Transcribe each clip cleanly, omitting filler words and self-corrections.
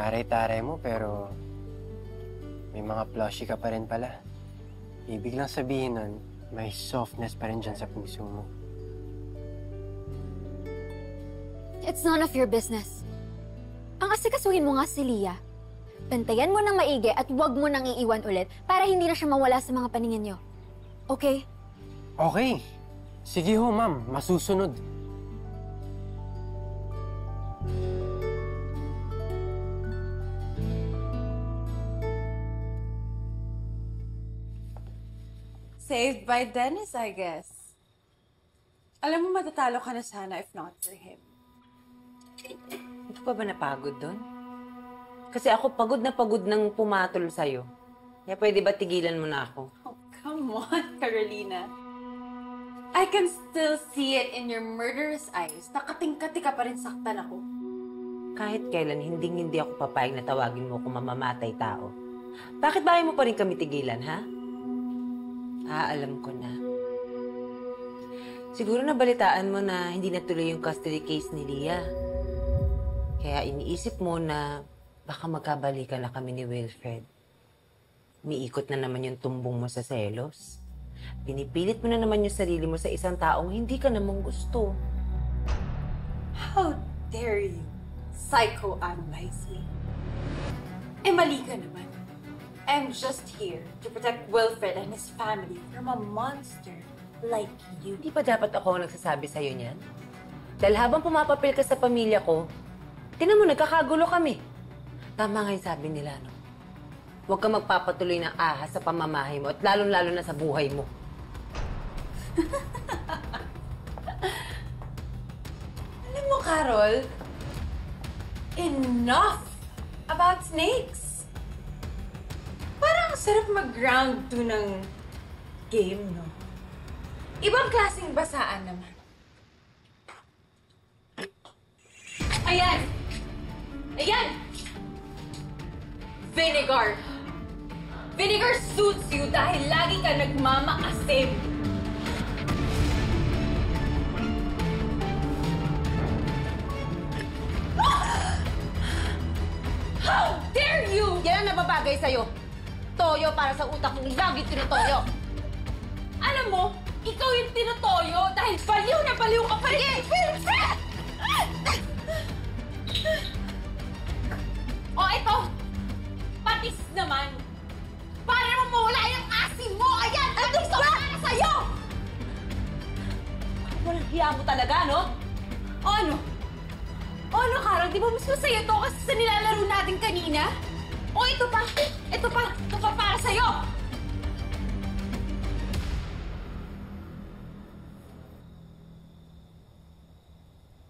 Taray-taray mo pero may mga plushie ka pa rin pala. Ibig lang sabihin nun, may softness pa rin dyan sa puso mo. It's none of your business. Ang asikasuhin mo nga si Leah. Bantayan mo ng maigi at huwag mo nang iiwan ulit para hindi na siya mawala sa mga paningin niyo. Okay? Okay. Sige ho, ma'am. Masusunod. Saved by Dennis, I guess. Alam mo, matatalo ka na sana if not for him. Ito pa ba napagod doon? Kasi ako pagod na pagod nang pumatol sa'yo. Kaya pwede ba tigilan mo na ako? Oh, come on, Carolina. I can still see it in your murderous eyes. Nakatingkati ka pa rin saktan ako. Kahit kailan, hindi ako papayag na tawagin mo kung mamamatay tao. Bakit ba ayaw mo pa rin kami tigilan, ha? Alam ko na. Siguro nabalitaan mo na hindi natuloy yung custody case ni Leah. Kaya iniisip mo na baka magkabalikan na kami ni Wilfred. Umiikot na naman yung tumbong mo sa selos. Pinipilit mo na naman yung sarili mo sa isang taong hindi ka namang gusto. How dare you psychoanalyze me? Mali ka naman. I'm just here to protect Wilfred and his family from a monster like you. Hindi pa dapat ako nagsasabi sa'yo niyan? Dahil habang pumapapil ka sa pamilya ko, tinan mo, nagkakagulo kami. Tama nga yung sabi nila, no? Huwag kang magpapatuloy ng ahas sa pamamahay mo at lalong-lalo na sa buhay mo. Alam mo, Carol, enough about snakes. Parang sarap mag-round 2 ng game, no? Ibang klaseng basaan naman. Ayan! Ayan! Vinegar! Vinegar suits you dahil lagi ka nagmamaasim. How dare you! Yan ang nababagay sa'yo. Toyo para sa utak mong lagi tinutoyo. Alam mo, ikaw yung tinutoyo dahil baliw na baliw ka pa rin. Wilfred! O, ito. Patis naman. Para naman mawala yung asim mo. Ayan, patis na para sa'yo. Walang hiya mo talaga, no? O ano? O ano, Carol? Di ba mas masaya to kasi sa nilalaro natin kanina? O ito pa. Ito pa. Ito pa para sa'yo.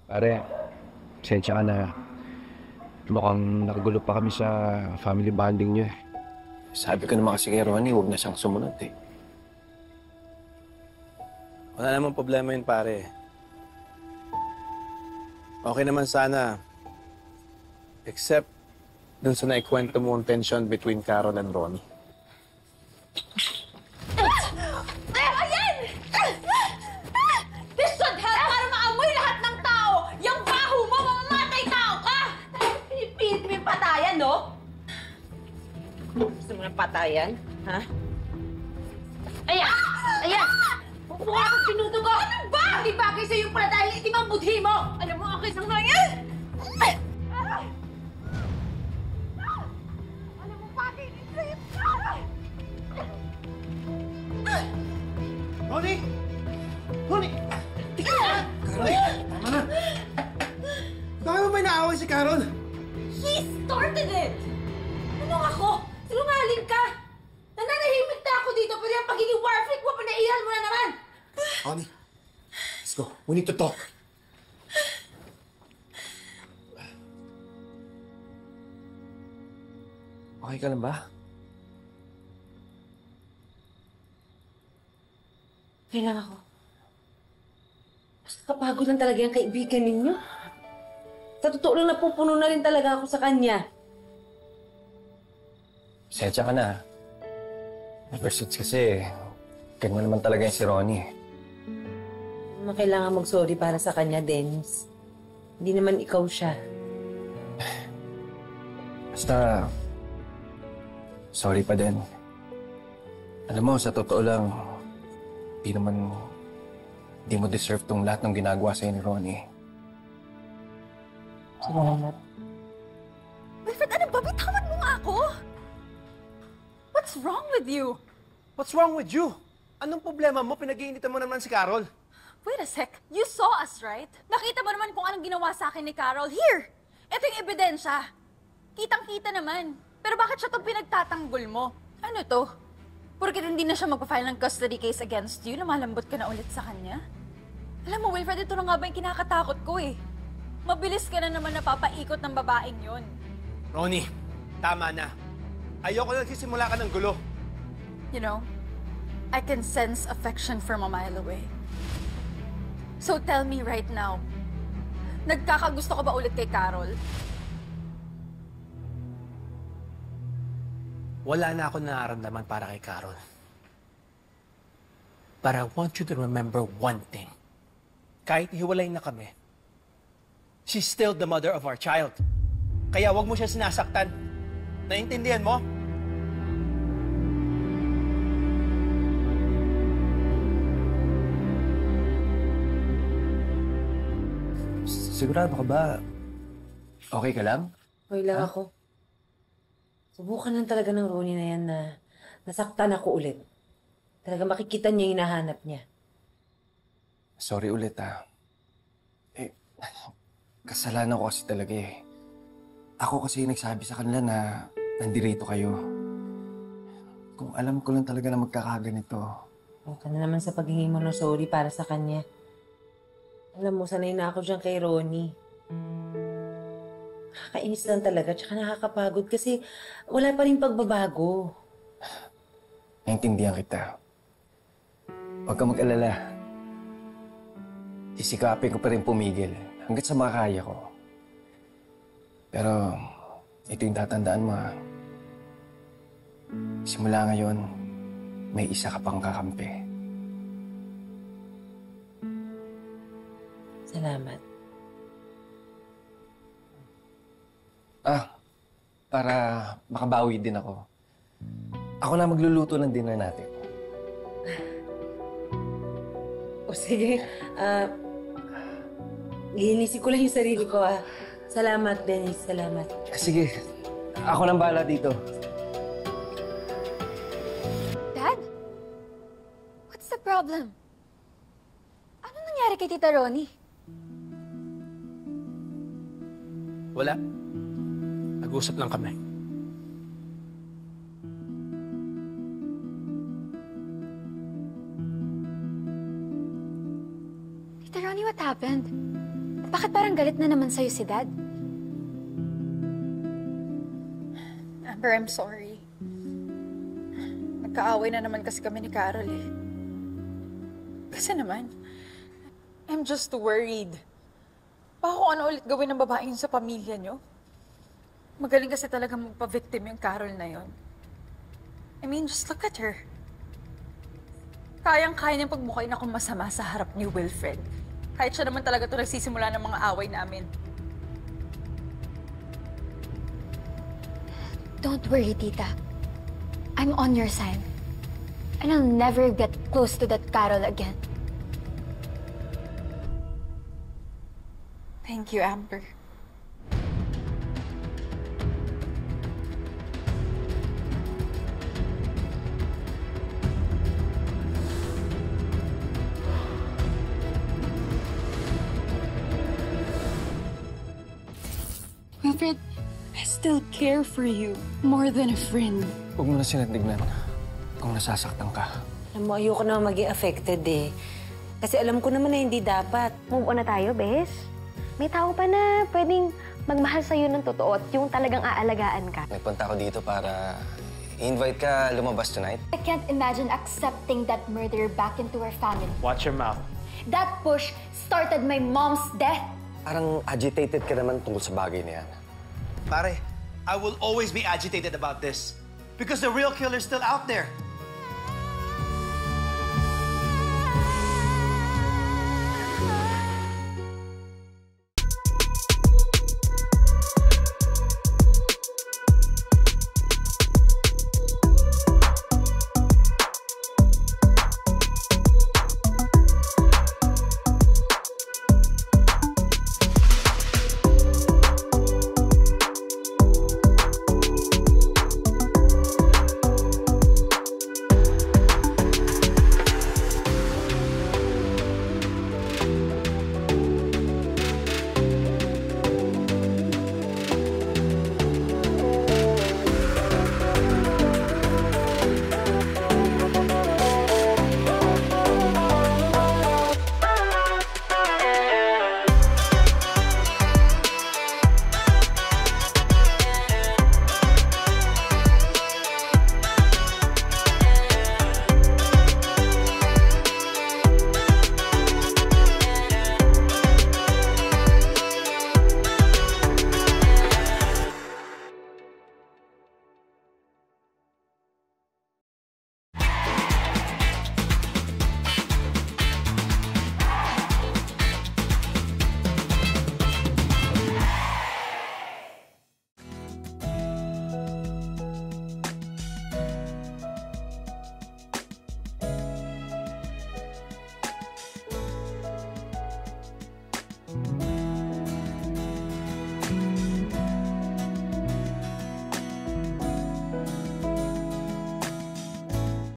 Pare, sensya ka na. Mukhang nakagulo pa kami sa family bonding niyo eh. Sabi ko naman kasi kay Ronnie, huwag na siyang sumunod eh. Wala namang problema yun, pare. Okay naman sana. Except dun sa naikwento mo ang tension between Carol and Ronnie. Ayan! This should help para maamoy lahat ng tao! Yung baho mo, mamamatay tao ka! Pinipilit mo yung patayan, no? Gusto mo ng patayan? Ha? Ayan! Ayan! Mukha kang tinutugo! Ano ba? Hindi bagay sa'yo pala dahil itim ang budhi mo! Alam mo, okay sang ngayon! Alam mo, bakit ito yung... Ronnie! Ronnie! Carol, tama na. Bakit mo ba inaaway si Carol? He started it! Ano ako? Sinungaling ka! Nananahimik na ako dito pero yung pagiging warfreak mo, panairal mo na naman! Ronnie, let's go. We need to talk. Okay ka lang ba? Kailangan ako. Mas kapagod lang talaga yung kaibigan ninyo. Sa totoo lang, napupuno na rin talaga ako sa kanya. Sensya ka na. Ever since kasi, ganun naman talaga yung si Ronnie. Kailangan mag-sorry para sa kanya, Dennis. Hindi naman ikaw siya. Basta, sorry pa din. Alam mo, sa totoo lang, di mo deserve tong lahat ng ginagawa sa'yo ni Ronnie. Salamat. Wilfred, ano ba? Bitawan mo nga ako! What's wrong with you? What's wrong with you? Anong problema mo? Pinag-iinitan mo naman si Carol. Wait a sec. You saw us, right? Nakita mo naman kung anong ginawa sa akin ni Carol. Here! Ito yung ebidensya. Kitang-kita naman. Pero bakit siya itong pinagtatanggol mo? Ano to? Porket hindi na siya magpa-file ng custody case against you, lumalambot ka na ulit sa kanya? Alam mo, Wilfred, ito na nga ba yung kinakatakot ko eh. Mabilis ka na naman napapaikot ng babaeng yun. Ronnie, tama na. Ayoko na nagsisimula ka ng gulo. You know, I can sense affection from a mile away. So tell me right now, nagkakagusto ka ba ulit kay Carol? Wala na ako nararamdaman para kay Carol. But I want you to remember one thing. Kahit hiwalay na kami, she's still the mother of our child. Kaya wag mo siya sinasaktan. Naintindihan mo? Sigurado ka ba? Okay ka lang? Okay lang ako. Subukan lang talaga ng Ronnie na yan na nasaktan ako ulit. Talaga makikita niya yung hinahanap niya. Sorry ulit kasalanan ko kasi talaga eh. Ako kasi yung nagsabi sa kanila na nandirito kayo. Kung alam ko lang talaga na magkakaganito. Huwag ka na naman sa paghingi mo ng sorry para sa kanya. Alam mo, sanay na ako dyan kay Ronnie. Nakakainis lang talaga, tsaka nakakapagod kasi wala pa rin pagbabago. Naintindihan kita. Huwag ka mag-alala. Sisikapin ko pa rin pumigil hanggat sa makakaya ko. Pero ito yung tatandaan mo ha. Simula ngayon, may isa ka pang kakampi. Salamat. Para makabawi din ako. Ako na magluluto ng dinner natin. O sige, linisin ko lang yung sarili ko Salamat, Dennis. Salamat. Sige, ako nang bahala dito. Dad? What's the problem? Ano nangyari kay Tita Ronnie? Wala. Nag-usap lang kami. Tita Ronnie, what happened? Bakit parang galit na naman sa'yo si Dad? Amber, I'm sorry. Nagkaaway na naman kasi kami ni Carol eh. Kasi naman, I'm just worried. Baka kung ano ulit gawin ng babae yun sa pamilya nyo. Magaling kasi talaga magpa-victim yung Carol na yun. I mean, just look at her. Kayang-kaya niyang pagmukhain akong masama sa harap ni Wilfred. Kahit siya naman talaga ito nagsisimula ng mga away namin. Don't worry, Tita. I'm on your side. And I'll never get close to that Carol again. Thank you, Amber. Wilfred, I still care for you more than a friend. Huwag mo na sinatignan kung nasasaktan ka. Alam mo, ayoko naman maging affected eh. Kasi alam ko naman na hindi dapat. Move on na tayo, bes. May tao pa na pwedeng magmahal sa'yo ng totoo at yung talagang aalagaan ka. Nagpunta ako dito para invite ka lumabas tonight. I can't imagine accepting that murderer back into our family. Watch your mouth. That push started my mom's death. Parang agitated ka naman tungkol sa bagay na yan. Pare, I will always be agitated about this. Because the real killer's still out there.